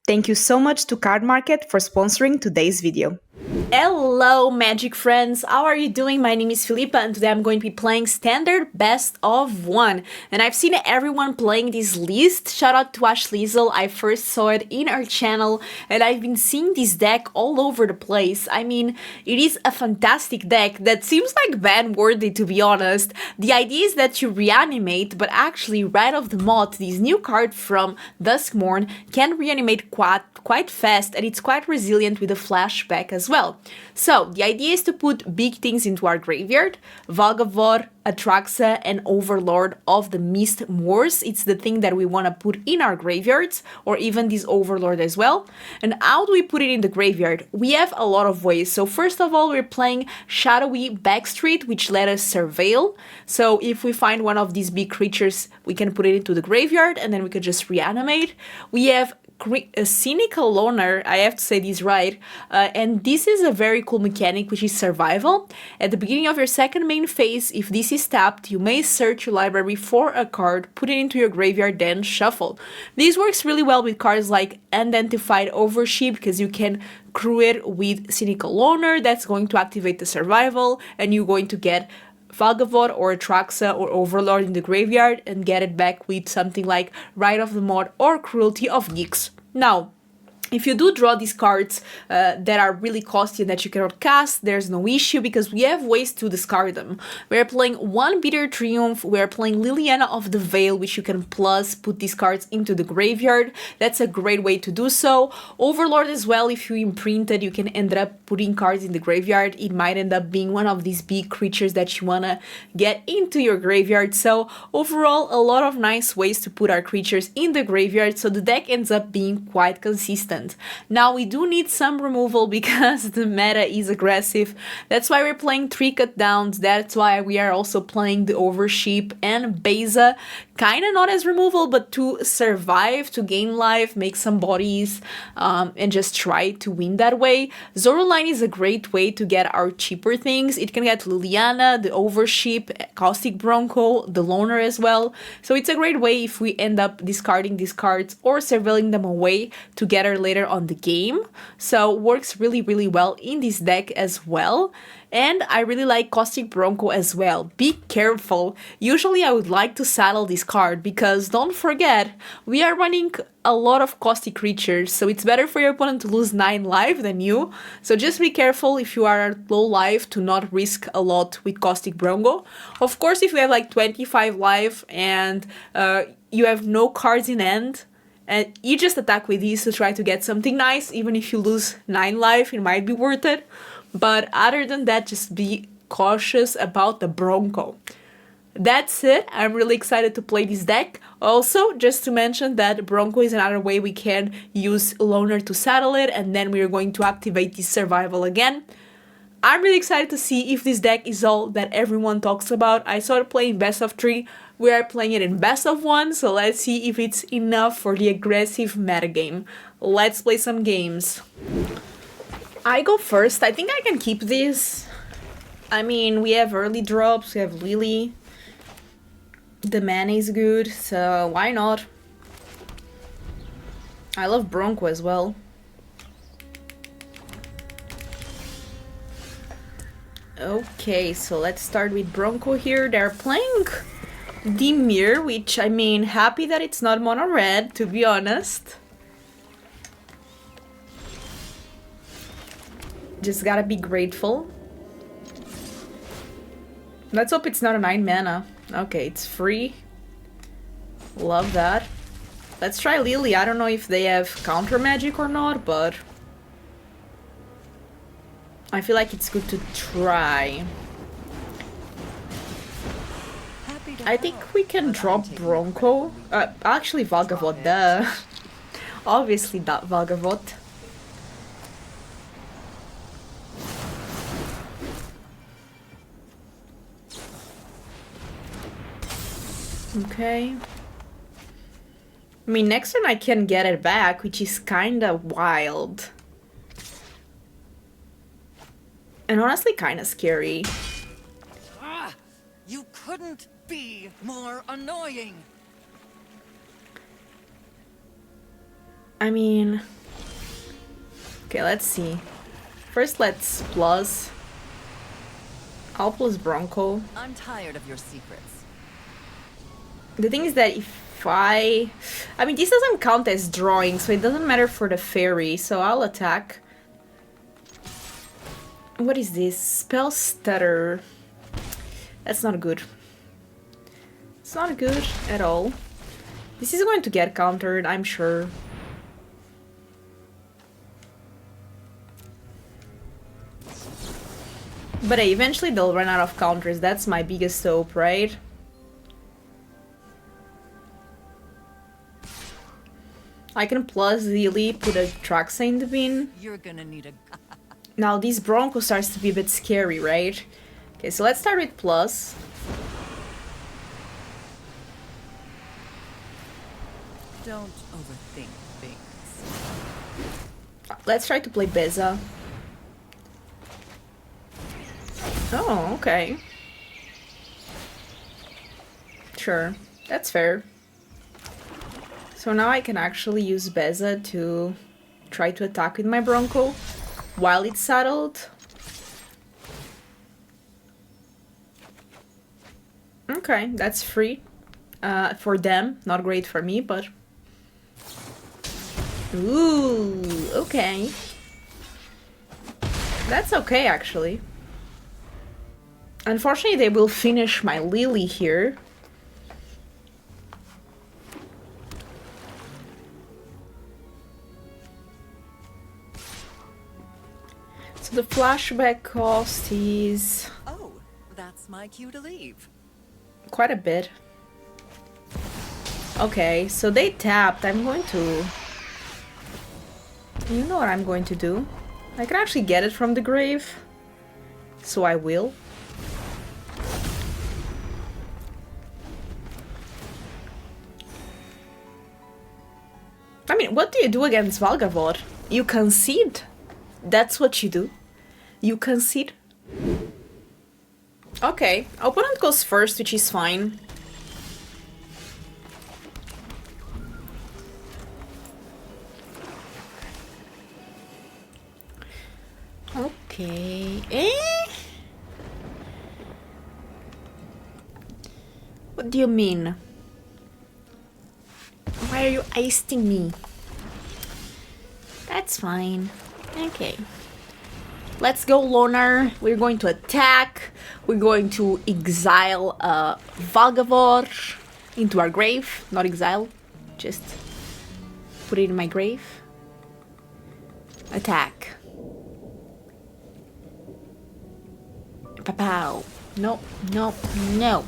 Thank you so much to Card Market for sponsoring today's video. Hello Magic friends, how are you doing? My name is Filipa and today I'm going to be playing Standard Best of 1. And I've seen everyone playing this list. Shout out to Ash Liesel, I first saw it in our channel and I've been seeing this deck all over the place. I mean, it is a fantastic deck that seems like ban-worthy to be honest. The idea is that you reanimate, but actually Rite of the Moth, this new card from Duskmourn, can reanimate quite fast and it's quite resilient with a flashback as well. So the idea is to put big things into our graveyard. Valgavoth, Atraxa and Overlord of the Mistmoors. It's the thing that we want to put in our graveyards, or even this Overlord as well. And how do we put it in the graveyard? We have a lot of ways. So first of all, we're playing Shadowy Backstreet, which let us surveil. So if we find one of these big creatures, we can put it into the graveyard and then we could just reanimate. We have a Cynical Loner, I have to say this right, and this is a very cool mechanic, which is survival. At the beginning of your second main phase, if this is tapped, you may search your library for a card, put it into your graveyard, then shuffle. This works really well with cards like Unidentified Hovership, because you can crew it with Cynical Loner, that's going to activate the survival, and you're going to get Valgavoth or Atraxa or Overlord in the graveyard and get it back with something like Rite of the Moth or Cruelty of Gix. Now, if you do draw these cards that are really costly and that you cannot cast, there's no issue because we have ways to discard them. We're playing one Bitter Triumph, we're playing Liliana of the Veil, which you can plus put these cards into the graveyard. That's a great way to do so. Overlord as well, if you imprint it, you can end up putting cards in the graveyard. It might end up being one of these big creatures that you wanna get into your graveyard. So overall, a lot of nice ways to put our creatures in the graveyard, so the deck ends up being quite consistent. Now we do need some removal because the meta is aggressive. That's why we're playing 3 cut downs. That's why we are also playing the Overship and Beza. Kinda not as removal, but to survive, to gain life, make some bodies, and just try to win that way. Zoraline is a great way to get our cheaper things. It can get Liliana, the Overship, Caustic Bronco, the Loner as well. So it's a great way if we end up discarding these cards or surveilling them away to get her later on the game. So works really well in this deck as well. And I really like Caustic Bronco as well. Be careful. Usually I would like to saddle this card because don't forget, we are running a lot of caustic creatures, so it's better for your opponent to lose 9 life than you. So just be careful if you are at low life to not risk a lot with Caustic Bronco. Of course, if you have like 25 life and you have no cards in hand, and you just attack with these to try to get something nice, even if you lose 9 life, it might be worth it. But other than that, just be cautious about the Bronco. That's it. I'm really excited to play this deck. Also, just to mention that Bronco is another way we can use Loner to saddle it, and then we're going to activate this survival again. I'm really excited to see if this deck is all that everyone talks about. I saw it play in best of 3. We are playing it in best of 1, so let's see if it's enough for the aggressive metagame. Let's play some games. I go first. I think I can keep this. I mean, we have early drops, we have Lily. The mana is good, so why not? I love Bronco as well. Okay, so let's start with Bronco here. They're playing Dimir, which, I mean, happy that it's not mono red, to be honest. Just gotta be grateful. Let's hope it's not a 9 mana. Okay, it's free. Love that. Let's try Lily. I don't know if they have counter magic or not, but I feel like it's good to try. I think we can drop Bronco. Actually Valgavoth, duh. Obviously that Valgavoth. Okay. I mean, next turn I can get it back, which is kinda wild. And honestly kinda scary. You couldn't be more annoying. I mean, Okay, let's see. First, let's plus. I'll plus Bronco. I'm tired of your secrets. The thing is that if I mean, this doesn't count as drawing, so it doesn't matter for the fairy, so I'll attack. What is this? Spell stutter. That's not good. It's not good at all. This is going to get countered, I'm sure. But hey, eventually they'll run out of counters. That's my biggest hope, right? I can plus Lily, put a Atraxa in the bin. You're gonna need a... Now this Bronco starts to be a bit scary, right? Okay, so let's start with plus. Don't overthink things. Let's try to play Beza. Oh, okay. Sure, that's fair. So now I can actually use Beza to try to attack with my Bronco while it's saddled. Okay, that's free for them. Not great for me, but... Ooh, okay. That's okay, actually. Unfortunately, they will finish my Lily here. So the flashback cost is... Oh, that's my cue to leave. quite a bit. Okay, so they tapped. I'm going to... You know what I'm going to do? I can actually get it from the grave. So I will. I mean, what do you do against Valgavoth? You concede. That's what you do. You concede. Okay, opponent goes first, which is fine. Okay. What do you mean? Why are you icing me? That's fine. Okay. Let's go, Loner. We're going to attack. We're going to exile Valgavoth into our grave. Not exile. Just put it in my grave. Attack. Pow. No, no, no.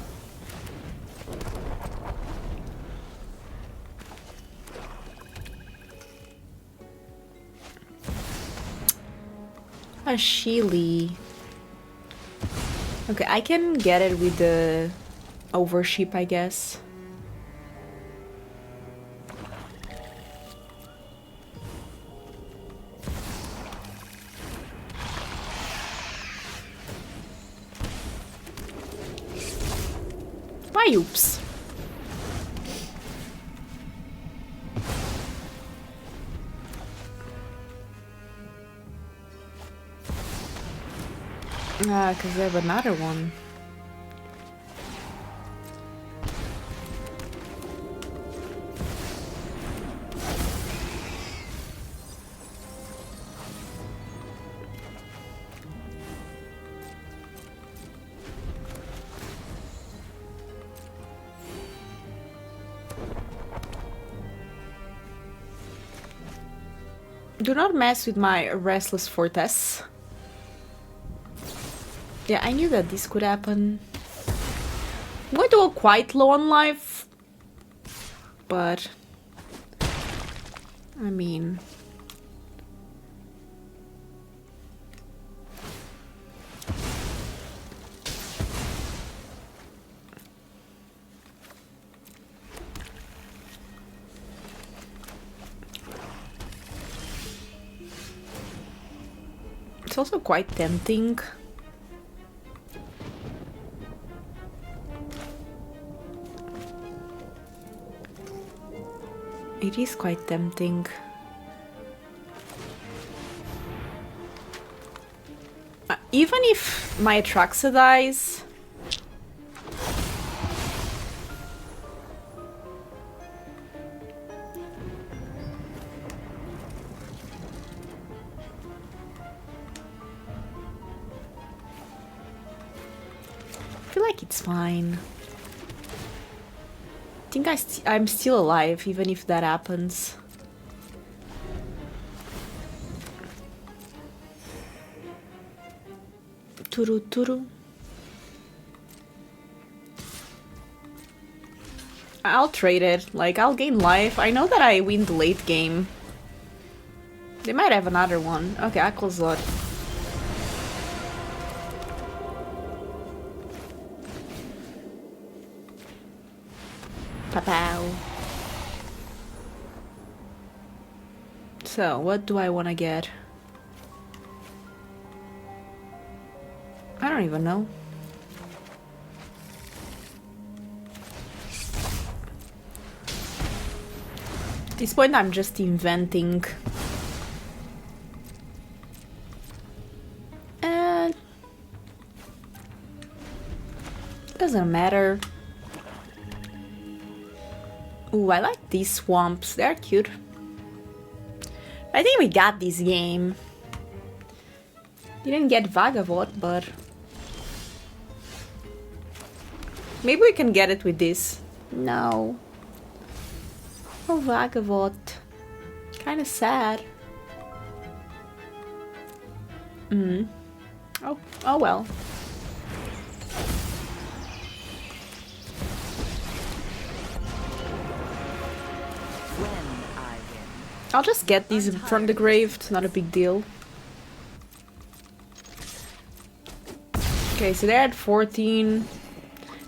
A Shili. Okay, I can get it with the Overship, I guess. Why, oops. Because they have another one. Do not mess with my Restless Fortress. Yeah, I knew that this could happen. I'm going to go quite low on life. But... I mean... It's also quite tempting. It is quite tempting. Even if my Atraxa dies... I feel like it's fine. I think I'm still alive, even if that happens. Turu turu. I'll trade it. Like, I'll gain life. I know that I win the late game. They might have another one. Okay, Aquazot. Pow. So, what do I want to get? I don't even know. At this point, I'm just inventing. And doesn't matter. Ooh, I like these swamps. They're cute. I think we got this game. Didn't get Valgavoth, but maybe we can get it with this. No. Oh, Valgavoth. Kinda sad. Oh well. I'll just get these from the grave, it's not a big deal. Okay, so they're at 14.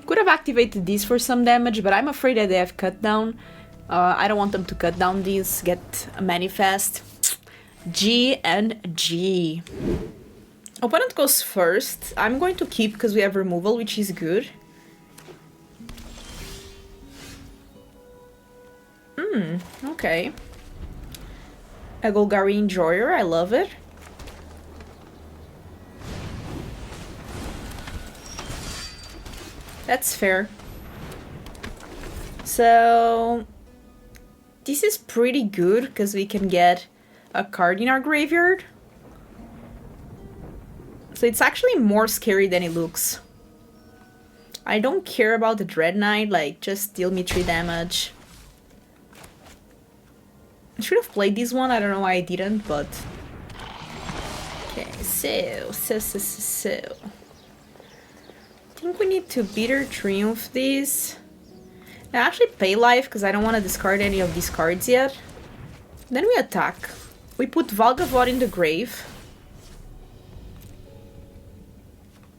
Could have activated these for some damage, but I'm afraid that they have cut down. I don't want them to cut down these, get a manifest. G and G. Opponent goes first. I'm going to keep because we have removal, which is good. Okay. A Golgari Enjoyer, I love it. That's fair. So this is pretty good because we can get a card in our graveyard. So it's actually more scary than it looks. I don't care about the Dread Knight, like just deal me 3 damage. I should have played this one, I don't know why I didn't, but... Okay, so... I think we need to Bitter Triumph these. I actually pay life because I don't want to discard any of these cards yet. Then we attack. We put Valgavoth in the grave.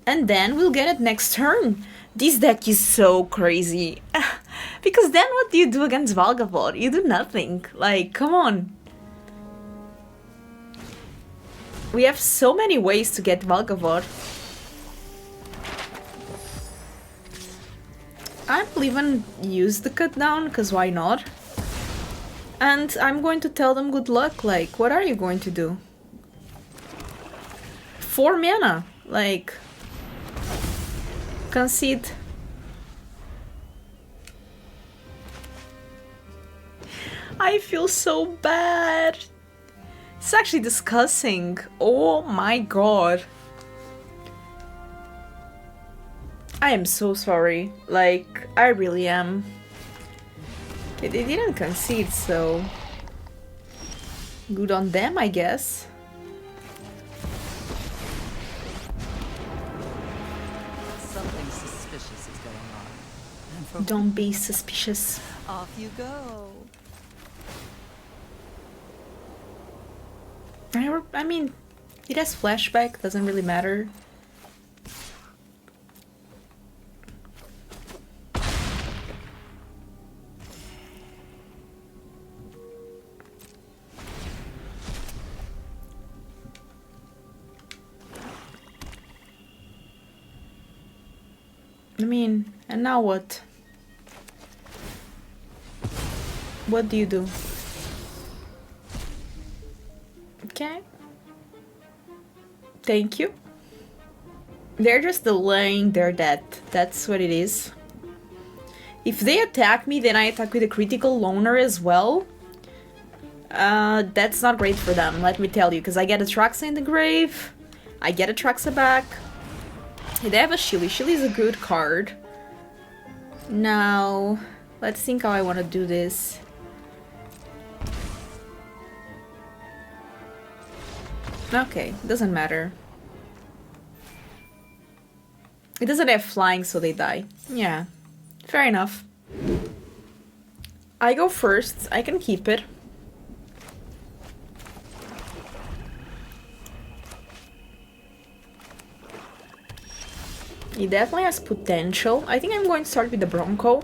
And then we'll get it next turn. This deck is so crazy. Because then what do you do against Valgavoth? You do nothing. Like, come on. We have so many ways to get Valgavoth. I'll even use the cut down, because why not? And I'm going to tell them good luck. Like, what are you going to do? 4 mana. Like, concede. I feel so bad. It's actually disgusting. Oh my god. I am so sorry. Like, I really am. Okay, they didn't concede, so... good on them, I guess. Something suspicious is going on. And for Don't be suspicious. off you go. I mean, it has flashback, doesn't really matter. I mean, and now what? What do you do? Okay. Thank you. They're just delaying their death. That's what it is. If they attack me, then I attack with a Critical Loner as well. That's not great for them, let me tell you, because I get Atraxa in the grave. I get Atraxa back. They have a Shili. Shili is a good card. Now, let's think how I want to do this. Okay, doesn't matter. It doesn't have flying, so they die. Yeah, fair enough. I go first. I can keep it. He definitely has potential. I think I'm going to start with the Bronco.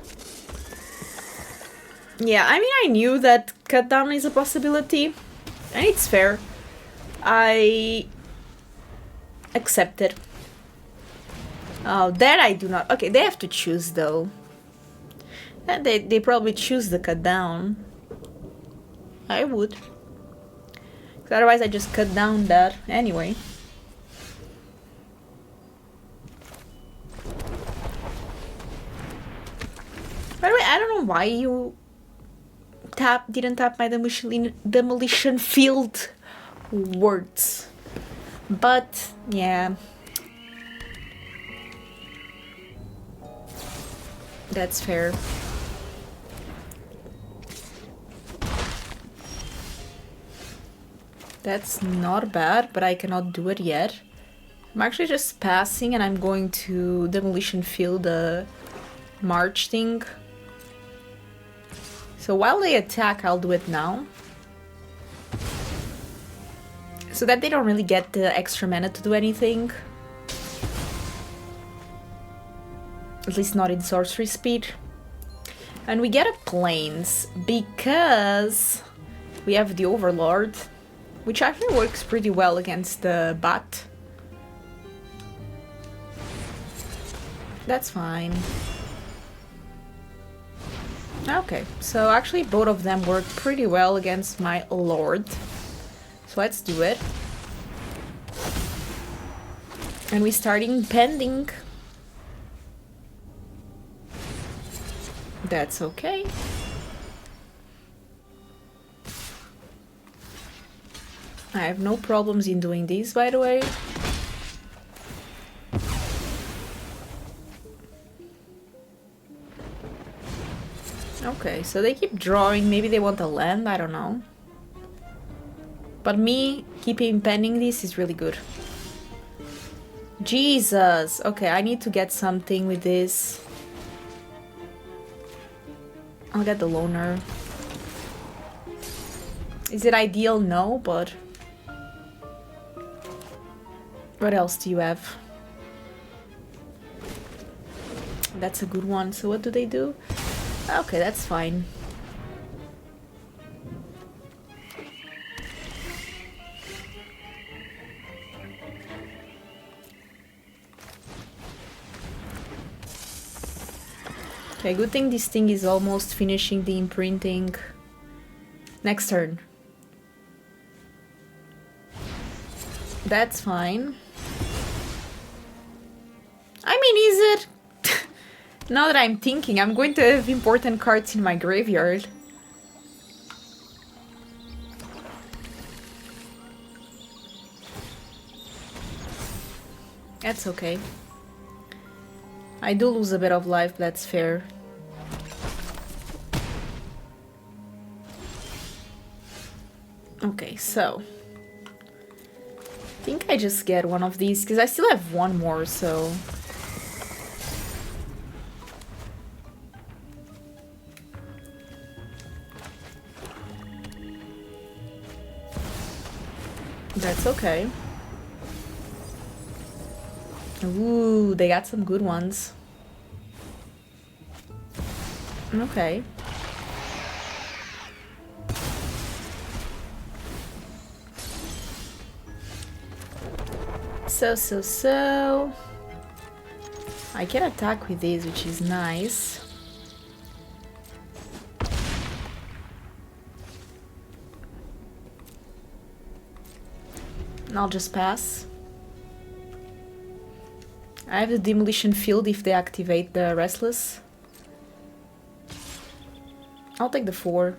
Yeah, I mean, I knew that cut down is a possibility, and it's fair. I accept it. Oh, that I do not. Okay, they have to choose though. And they probably choose the cut down. I would. 'Cause otherwise I just cut down that anyway. By the way, I don't know why you didn't tap my demolition field words. But yeah. That's fair. That's not bad, but I cannot do it yet. I'm actually just passing and I'm going to Demolition Field the March thing. So while they attack, I'll do it now. So that they don't really get the extra mana to do anything. At least not in sorcery speed. And we get a Plains because we have the Overlord, which actually works pretty well against the bot. That's fine. Okay, so actually both of them work pretty well against my Lord. So let's do it. And we're starting pending. That's okay. I have no problems in doing these, by the way. Okay, so they keep drawing. Maybe they want a land, I don't know. But me keeping pending this is really good. Jesus! Okay, I need to get something with this. I'll get the Loner. Is it ideal? No, but... What else do you have? That's a good one. So what do they do? Okay, that's fine. Okay, good thing this thing is almost finishing the imprinting. Next turn. That's fine. I mean, is it? Now that I'm thinking, I'm going to have important cards in my graveyard. That's okay. I do lose a bit of life, but that's fair. Okay, so... I think I just get one of these, because I still have one more, so... That's okay. Ooh, they got some good ones. Okay. So... I can attack with these, which is nice. And I'll just pass. I have the Demolition Field if they activate the Restless. I'll take the 4.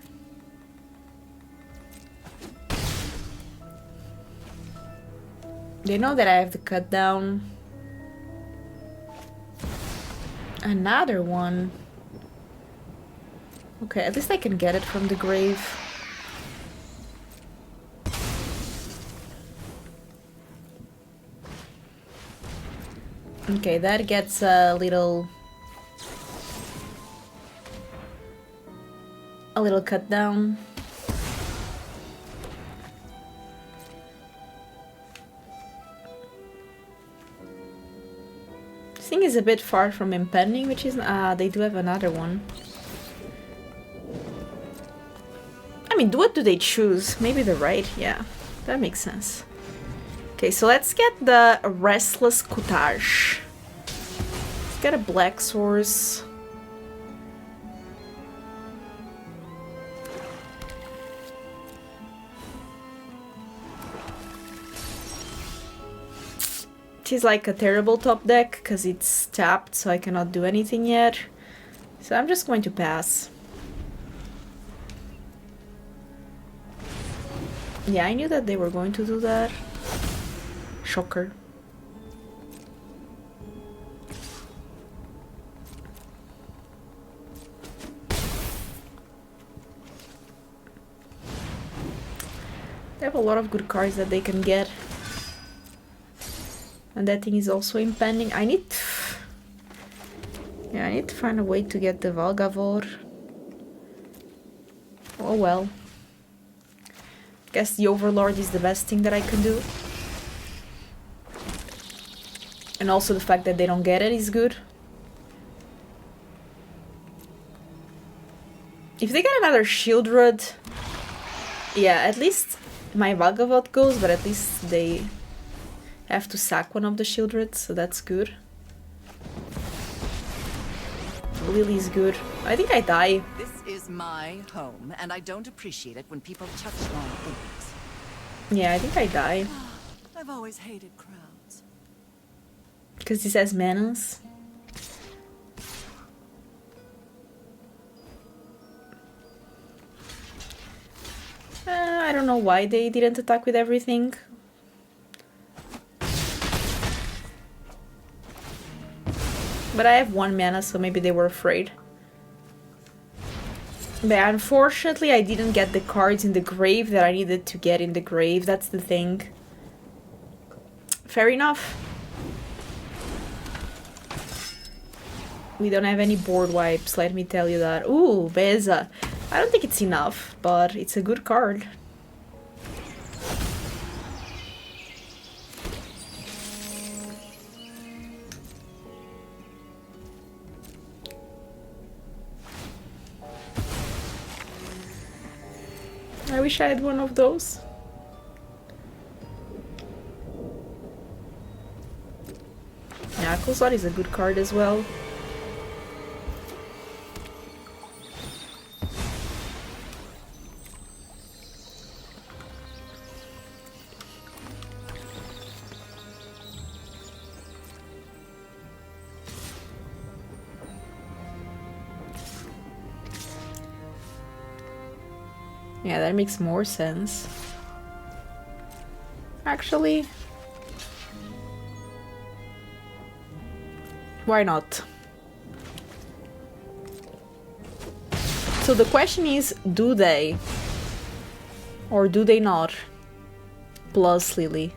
They know that I have the cut down. Another one. Okay, at least I can get it from the grave. Okay, that gets a little cut down. This thing is a bit far from impending, which is they do have another one. I mean, what do they choose? Maybe the Rite, yeah, that makes sense. Okay, so let's get the Restless Cottage. Let's get a black source. It is like a terrible top deck because it's tapped, so I cannot do anything yet. So I'm just going to pass. Yeah, I knew that they were going to do that. Shocker. They have a lot of good cards that they can get. And that thing is also impending. I need to find a way to get the Valgavoth. Oh well. Guess the Overlord is the best thing that I can do. And also the fact that they don't get it is good. If they get another Shield Rod, yeah, at least my Valgavoth goes, but at least they have to sack one of the Shield Rods, so that's good. Lily's good. I think I die. This is my home, and I don't appreciate it when people touch my things. Yeah, I think I die. I've always hated crowds. Because this has manners. I don't know why they didn't attack with everything. But I have 1 mana, so maybe they were afraid. But unfortunately, I didn't get the cards in the grave that I needed to get in the grave. That's the thing. Fair enough. We don't have any board wipes, let me tell you that. Ooh, Beza. I don't think it's enough, but it's a good card. I wish I had one of those. Yeah, Kozar is a good card as well. Yeah, that makes more sense. Actually, why not? So the question is, do they? Or do they not? Plus Lily.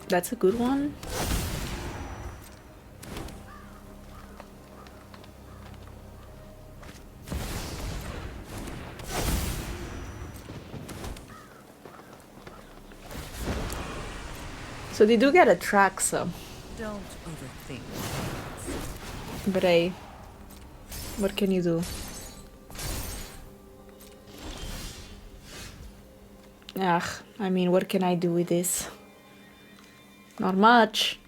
That's a good one. So they do get Atraxa. Don't overthink. But hey, what can you do? Ugh, I mean, what can I do with this? Not much.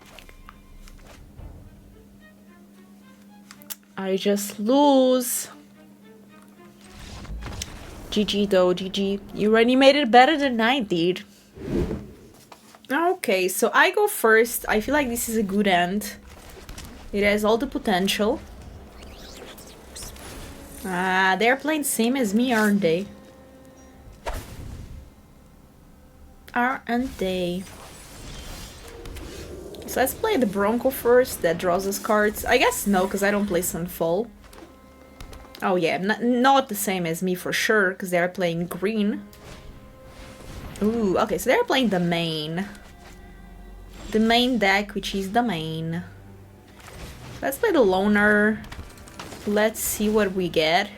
I just lose. GG though, GG. You already made it better than I did. Okay, so I go first. I feel like this is a good end. It has all the potential. They're playing same as me, aren't they? Aren't they? So let's play the Bronco first. That draws us cards. I guess no, because I don't play Sunfall. Oh yeah, not the same as me for sure, because they're playing green. Ooh, okay, so they're playing the main. The main deck, which is the main. Let's play the Loner. Let's see what we get.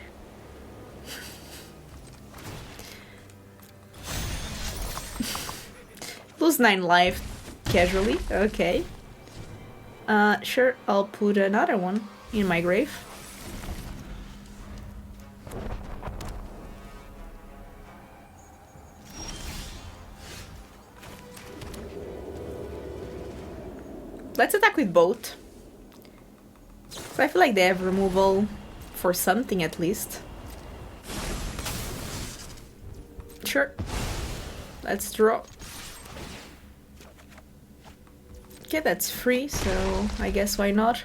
Lose 9 life casually, okay. Sure, I'll put another one in my grave. Let's attack with both. So I feel like they have removal for something at least. Sure. Let's draw. Okay, that's free, so I guess why not?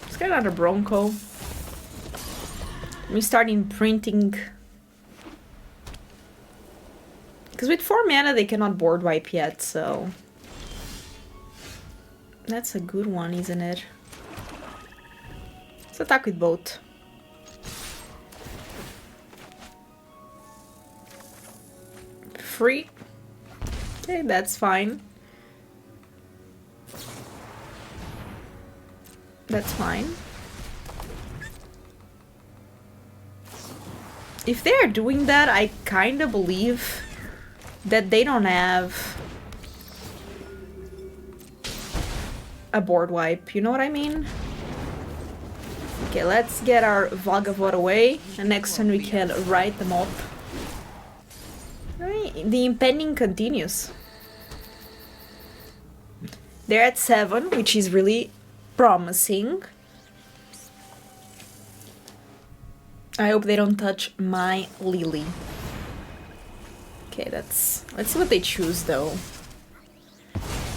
Let's get another Bronco. We start imprinting. Because with 4 mana they cannot board wipe yet, so... That's a good one, isn't it? Let's attack with both. Free. Okay, that's fine. That's fine. If they are doing that, I kind of believe that they don't have a board wipe, you know what I mean? Okay, let's get our Valgavoth away, and next turn we can Rite the Moth. The impending continues. They're at 7, which is really promising. I hope they don't touch my Lily. Okay, let's see what they choose though.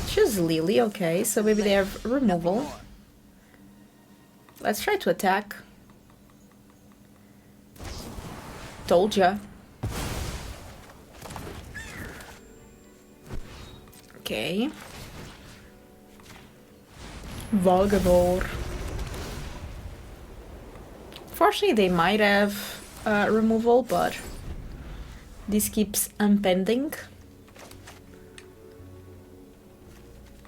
Choose Lily, okay, so maybe they have removal. Let's try to attack. Told ya. Okay. Valgavoth. Fortunately, they might have removal, but this keeps impending.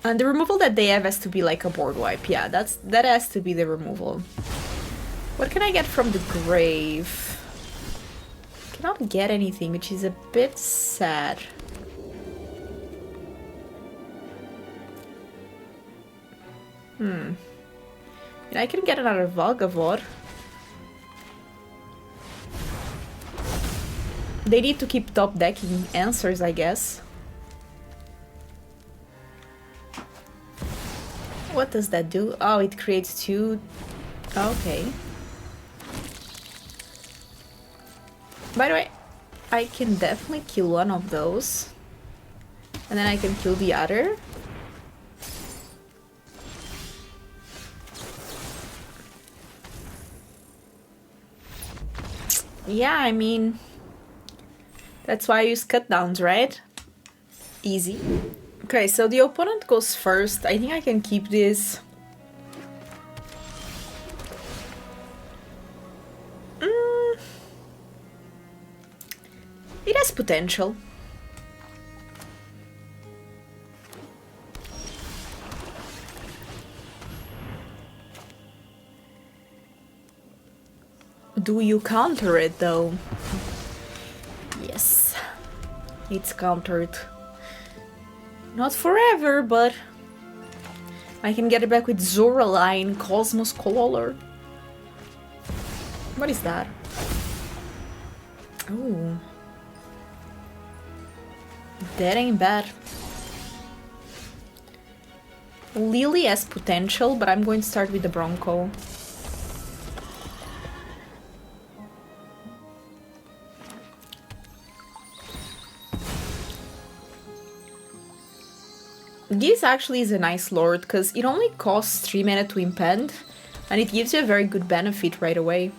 And the removal that they have has to be like a board wipe. Yeah, that has to be the removal. What can I get from the grave? Cannot get anything, which is a bit sad. I can get another Valgavoth. They need to keep top decking answers, I guess. What does that do? Oh, it creates 2... Okay. By the way, I can definitely kill one of those. And then I can kill the other. Yeah, I mean... That's why I use cut downs, right? Easy. Okay, so the opponent goes first. I think I can keep this. It has potential. Do you counter it though? Yes, it's countered. Not forever, but I can get it back with Zoraline, Cosmos Color. What is that? Oh, that ain't bad. Lily has potential, but I'm going to start with the Bronco. This actually is a nice lord, because it only costs 3 mana to impend, and it gives you a very good benefit right away.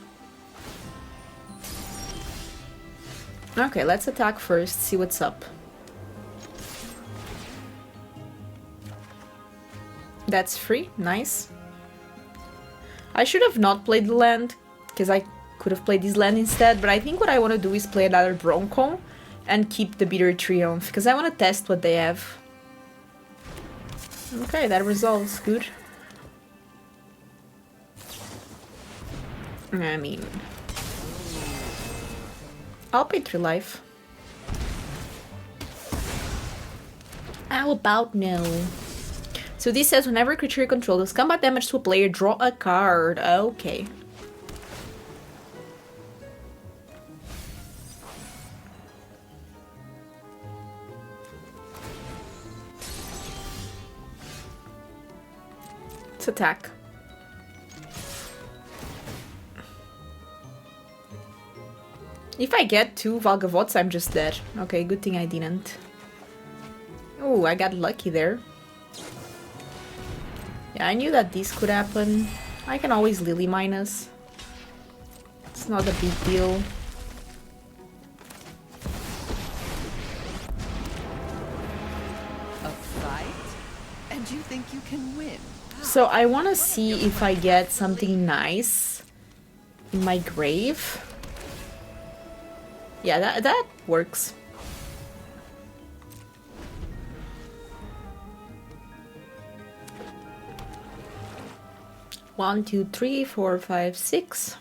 Okay, let's attack first, see what's up. That's free, nice. I should have not played the land, because I could have played this land instead, but I think what I want to do is play another Bronco and keep the Bitter Triumph, because I want to test what they have. Okay, that resolves, good. I mean... I'll pay 3 life. How about no? So this says whenever a creature you control does combat damage to a player, draw a card. Okay. Let's attack. If I get 2 Valgavoths, I'm just dead. Okay, good thing I didn't. Oh, I got lucky there. Yeah, I knew that this could happen. I can always Lily minus. It's not a big deal. A fight? And you think you can win? So I want to see if I get something nice in my grave. Yeah, that works. One, two, three, four, five, six.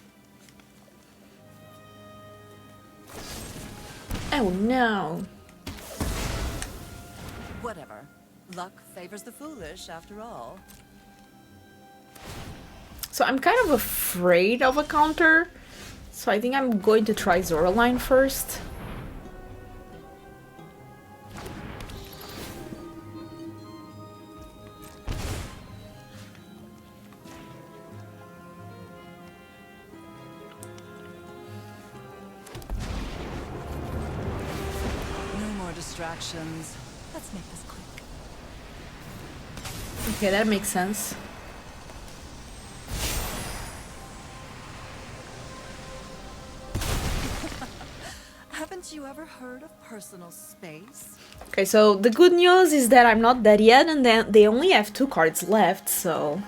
Oh no. Whatever. Luck favors the foolish, after all. So I'm kind of afraid of a counter. So I think I'm going to try Zoraline first. No more distractions. Let's make this quick. Okay, that makes sense. Haven't you ever heard of personal space? Okay, so the good news is that I'm not dead yet, and then they only have 2 cards left, so...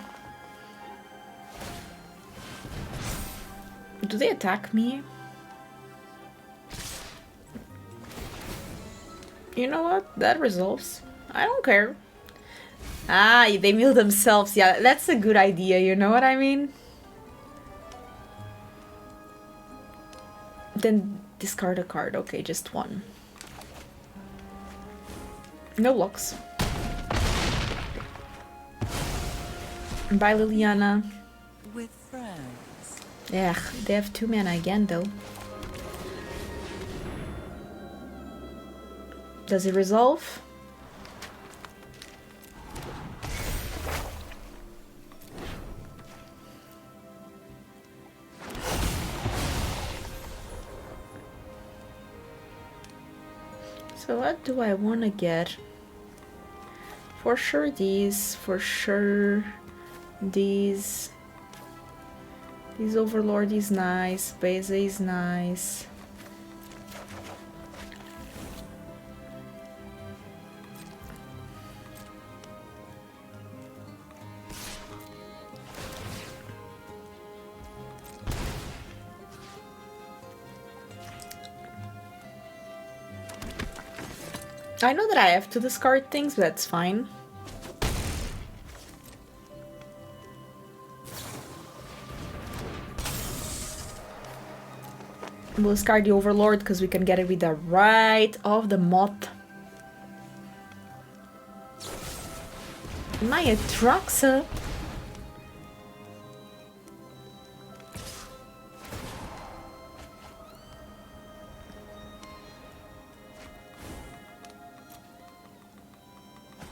Do they attack me? You know what? That resolves. I don't care. Ah, they mill themselves. Yeah, that's a good idea, you know what I mean? Then discard a card. Okay, just 1. No locks. Bye, Liliana. With friends. Yeah, they have 2 mana again, though. Does it resolve? So what do I want to get? For sure these, for sure these. This Overlord is nice, Beza is nice. I know that I have to discard things, but that's fine. We'll discard the Overlord because we can get it with the Rite of the Moth. My Atraxa.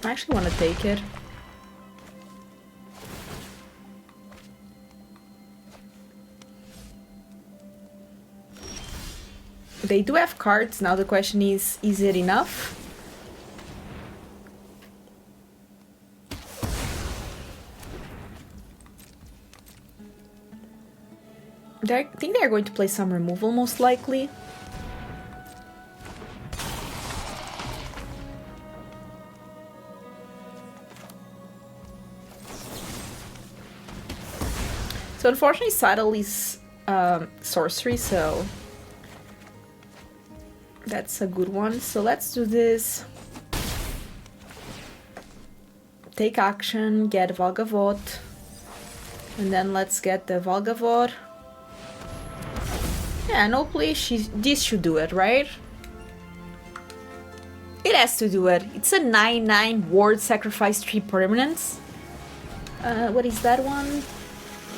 I actually want to take it. They do have cards. Now the question is it enough? I think they're going to play some removal, most likely. So unfortunately, Saddle is sorcery, so that's a good one. So let's do this. Take action, get Valgavoth, and then let's get the Valgavoth. Yeah, no play. This should do it, right? It has to do it. It's a 9/9 ward, sacrifice 3 permanents. What is that one?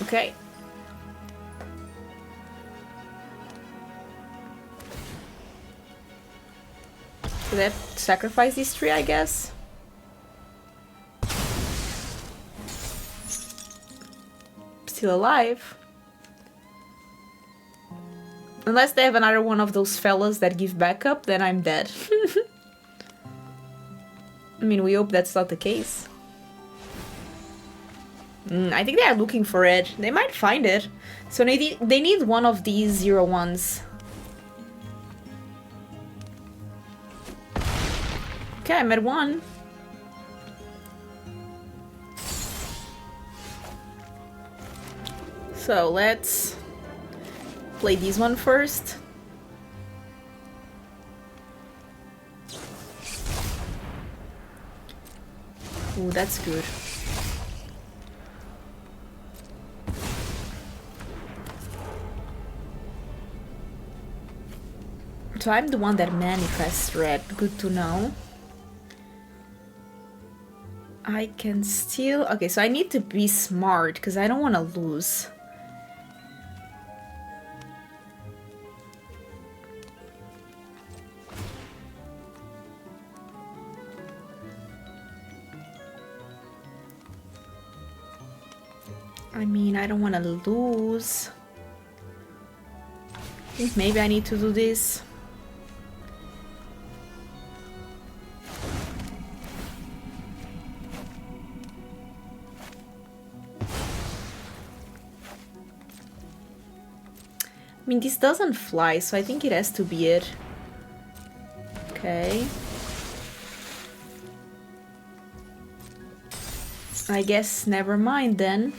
Okay. So they have to sacrifice these 3, I guess. Still alive. Unless they have another one of those fellas that give backup, then I'm dead. I mean, we hope that's not the case. I think they are looking for it. They might find it. So they need one of these 0/1s. Okay, I'm at 1. So let's play this one first. Ooh, that's good. So I'm the one that manifests red. Good to know. I can still... Okay, so I need to be smart because I don't want to lose. I mean, I don't want to lose. I think maybe I need to do this. I mean, this doesn't fly, so I think it has to be it. Okay. I guess never mind then.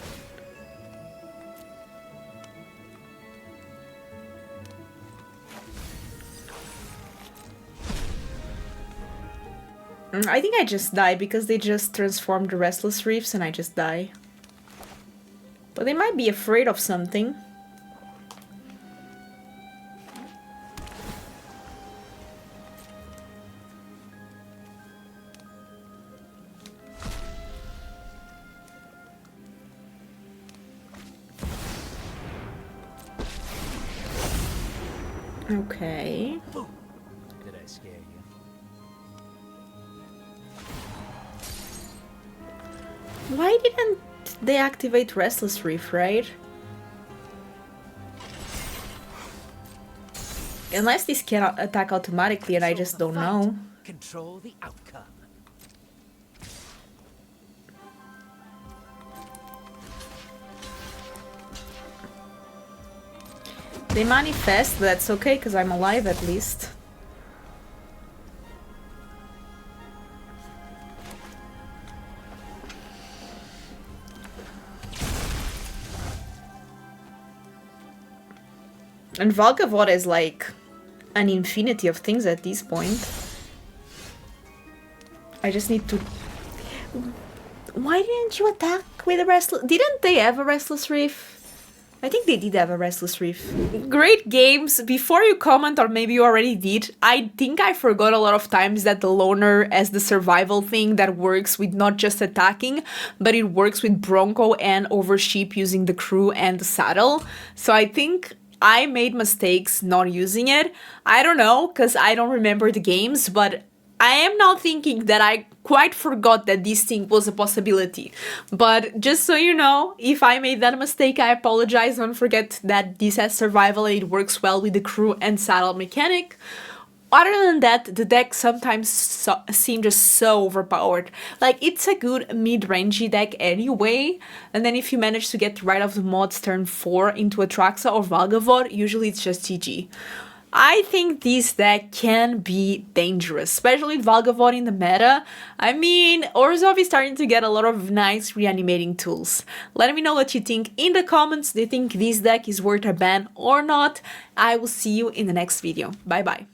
I think I just die because they just transformed the Restless Reefs and I just die. But they might be afraid of something. Okay. Did I scare you? Why didn't they activate Restless Reef, right? Unless this can attack automatically and I just don't know. Control the outcome. They manifest, that's okay because I'm alive at least. And Valgavoth is like an infinity of things at this point. I just need to... Why didn't you attack with a Restless... Didn't they have a Restless Reef? I think they did have a Restless Reef. Great games. Before you comment, or maybe you already did, I think I forgot a lot of times that the Loner has the survival thing that works with not just attacking, but it works with Bronco and Overship using the crew and the saddle. So I think I made mistakes not using it. I don't know, because I don't remember the games, but I am now thinking that I quite forgot that this thing was a possibility. But just so you know, if I made that mistake, I apologize. Don't forget that this has survival and it works well with the crew and saddle mechanic. Other than that, the deck sometimes seem just so overpowered. Like, it's a good mid-rangey deck anyway, and then if you manage to get Rite of the Moth's turn 4 into Atraxa or Valgavoth, usually it's just GG. I think this deck can be dangerous, especially with Valgavoth in the meta. I mean, Orzhov is starting to get a lot of nice reanimating tools. Let me know what you think in the comments. Do you think this deck is worth a ban or not? I will see you in the next video. Bye bye.